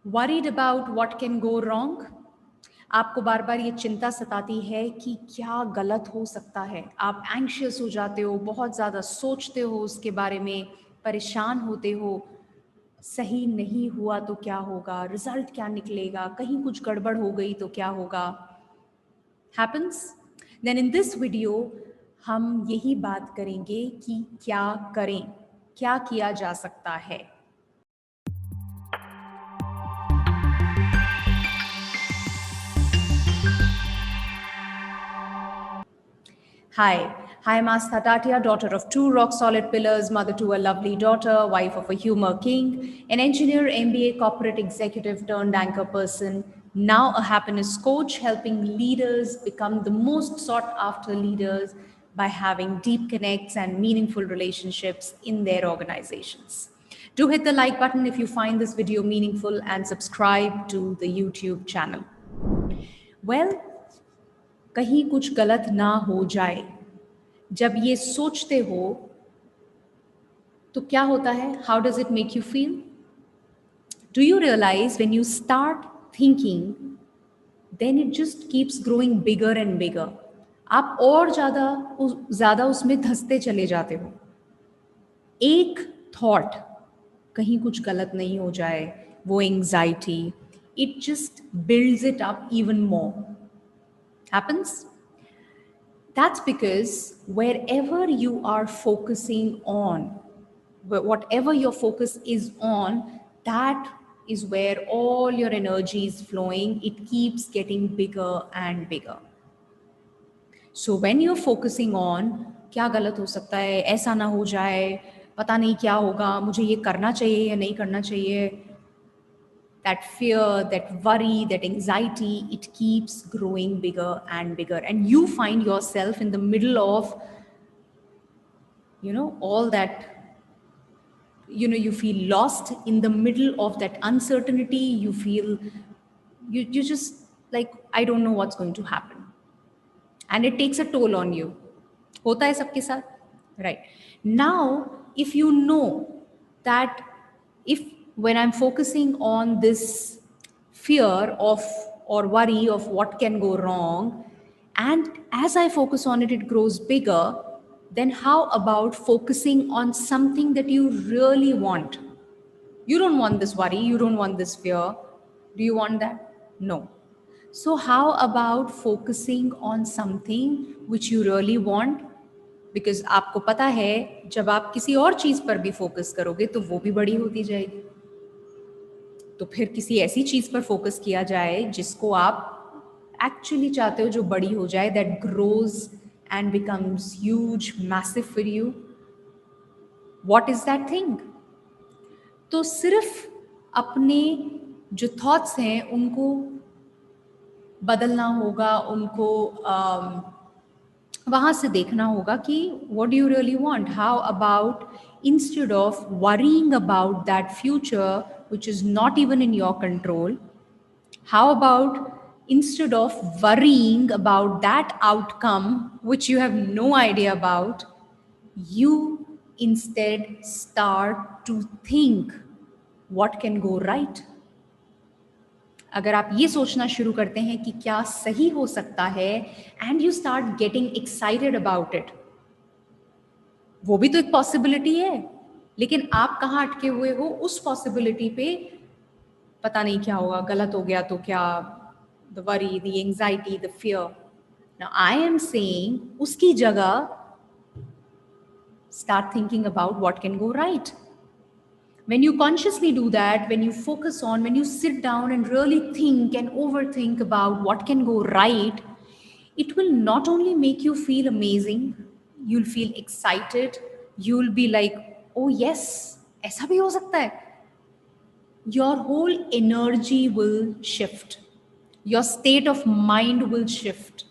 Worried about what can go wrong? आपको बार बार ये चिंता सताती है कि क्या गलत हो सकता है। आप एंग्शियस हो जाते हो, बहुत ज़्यादा सोचते हो उसके बारे में, परेशान होते हो। सही नहीं हुआ तो क्या होगा, रिजल्ट क्या निकलेगा, कहीं कुछ गड़बड़ हो गई तो क्या होगा। Happens. Then in this video हम यही बात करेंगे कि क्या करें, क्या किया जा सकता है। Hi, I'm Astha Tatia, daughter of two rock solid pillars, mother to a lovely daughter, wife of a humor king, an engineer, MBA, corporate executive turned anchor person, now a happiness coach, helping leaders become the most sought after leaders by having deep connects and meaningful relationships in their organizations. Do hit the like button if you find this video meaningful and subscribe to the YouTube channel. Well, कहीं कुछ गलत ना हो जाए, जब ये सोचते हो तो क्या होता है? How does it make you feel? Do you realise when you start thinking, then it just keeps growing bigger and bigger. आप और ज़्यादा उसमें धंसते चले जाते हो। एक थॉट, कहीं कुछ गलत नहीं हो जाए, वो anxiety, it just builds it up even more. Happens. That's because wherever you are focusing on, whatever your focus is on, that is where all your energy is flowing. It keeps getting bigger and bigger. So when you're focusing on क्या गलत हो सकता है, ऐसा ना हो जाए, पता नहीं क्या होगा, मुझे ये करना चाहिए या नहीं करना चाहिए, that fear, that worry, that anxiety, it keeps growing bigger and bigger. And you find yourself in the middle of, all that, you feel lost in the middle of that uncertainty. You feel, you just like, I don't know what's going to happen. And it takes a toll on you. होता है सबके साथ, right? Now, if you know that if when I'm focusing on this fear of or worry of what can go wrong, and as I focus on it, it grows bigger, then how about focusing on something that you really want? You don't want this worry, you don't want this fear. Do you want that? No. So, how about focusing on something which you really want? Because आपको पता है जब आप किसी और चीज़ पर भी focus करोगे तो वो भी बड़ी होती जाएगी। तो फिर किसी ऐसी चीज़ पर फोकस किया जाए जिसको आप एक्चुअली चाहते हो, जो बड़ी हो जाए, that grows and becomes huge, massive for you. What is that thing? तो सिर्फ अपने जो थॉट्स हैं उनको बदलना होगा, उनको वहाँ से देखना होगा कि what do you really want? How about instead of worrying about that future which is not even in your control, how about instead of worrying about that outcome which you have no idea about, you instead start to think what can go right? अगर आप ये सोचना शुरू करते हैं कि क्या सही हो सकता है, and you start getting excited about it, वो भी तो एक पॉसिबिलिटी है, लेकिन आप कहाँ अटके हुए हो उस पॉसिबिलिटी पे, पता नहीं क्या होगा, गलत हो गया तो क्या, the worry, the anxiety, the fear. Now I am saying उसकी जगह start thinking about what can go right. When you consciously do that, when you focus on, when you sit down and really think and overthink about what can go right, it will not only make you feel amazing, you'll feel excited, you'll be like, oh yes, ऐसा भी हो सकता है. Your whole energy will shift. Your state of mind will shift.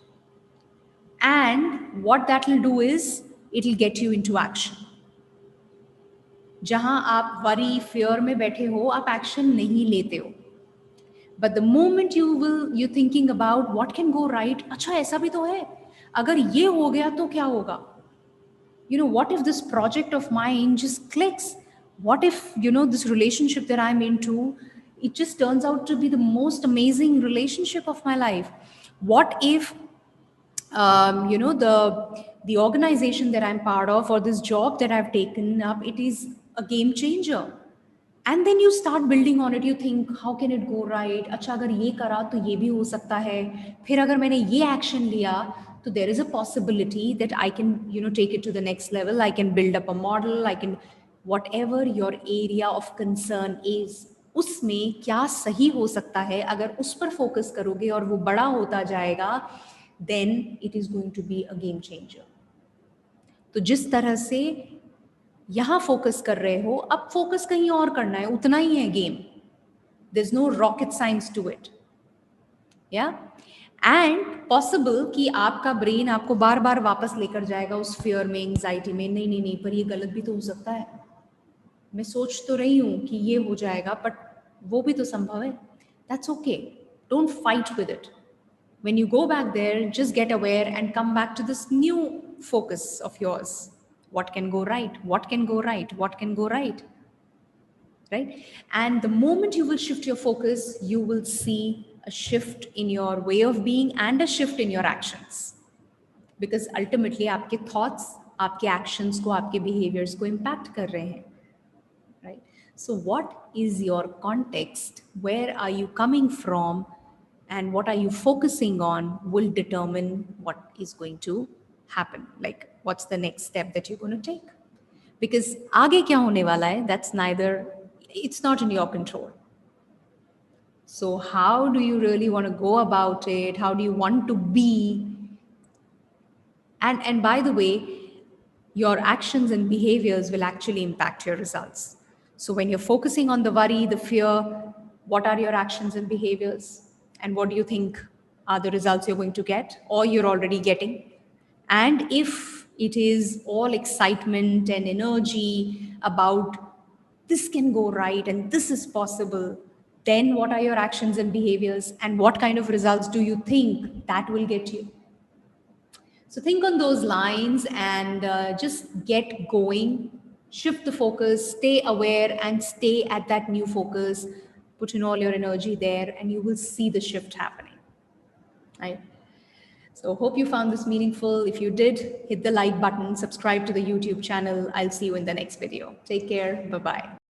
And what that will do is, it'll get you into action. जहां आप worry, fear में बैठे हो, आप एक्शन नहीं लेते हो. But the moment you thinking about what can go right, अच्छा ऐसा भी तो है, अगर ये हो गया तो क्या होगा, what if this project of mine just clicks, what if this relationship that I'm into it just turns out to be the most amazing relationship of my life. What if the organization that I'm part of, or this job that I've taken up, it is a game changer. And then you start building on it. You think, how can it go right? अच्छा, अगर ये करा तो ये भी हो सकता है. फिर अगर मैंने ये action लिया, तो there is a possibility that I can, take it to the next level. I can build up a model. I can, whatever your area of concern is, उसमें क्या सही हो सकता है, अगर उस पर फोकस करोगे और वो बड़ा होता जाएगा, then it is going to be a game changer. तो जिस तरह से यहां फोकस कर रहे हो, अब फोकस कहीं और करना है, उतना ही है game. There is no rocket science to it. या एंड पॉसिबल कि आपका ब्रेन आपको बार बार वापस लेकर जाएगा उस फियर में, एंजाइटी में, नहीं नहीं नहीं, पर ये गलत भी तो हो सकता है, मैं सोच तो रही हूं कि ये हो जाएगा, बट वो भी तो संभव है. That's okay, don't fight with it. When you go back there, just get aware and come back to this new focus of yours. What can go right? What can go right? What can go right? Right? And the moment you will shift your focus, you will see a shift in your way of being and a shift in your actions. Because ultimately, आपके thoughts, आपके actions को, आपके behaviors को impact कर रहे हैं. Right? So what is your context? Where are you coming from? And what are you focusing on will determine what is going to happen. Like, what's the next step that you're going to take? Because aage kya hone wala hai, that's neither, it's not in your control. So how do you really want to go about it? How do you want to be? And by the way, your actions and behaviors will actually impact your results. So when you're focusing on the worry, the fear, what are your actions and behaviors? And what do you think are the results you're going to get, or you're already getting? And if it is all excitement and energy about this can go right and this is possible, then what are your actions and behaviors, and what kind of results do you think that will get you? So think on those lines and just get going. Shift the focus, stay aware, and stay at that new focus. Put in all your energy there, and you will see the shift happening. Right? So hope you found this meaningful. If you did, hit the like button, subscribe to the YouTube channel. I'll see you in the next video. Take care. Bye-bye.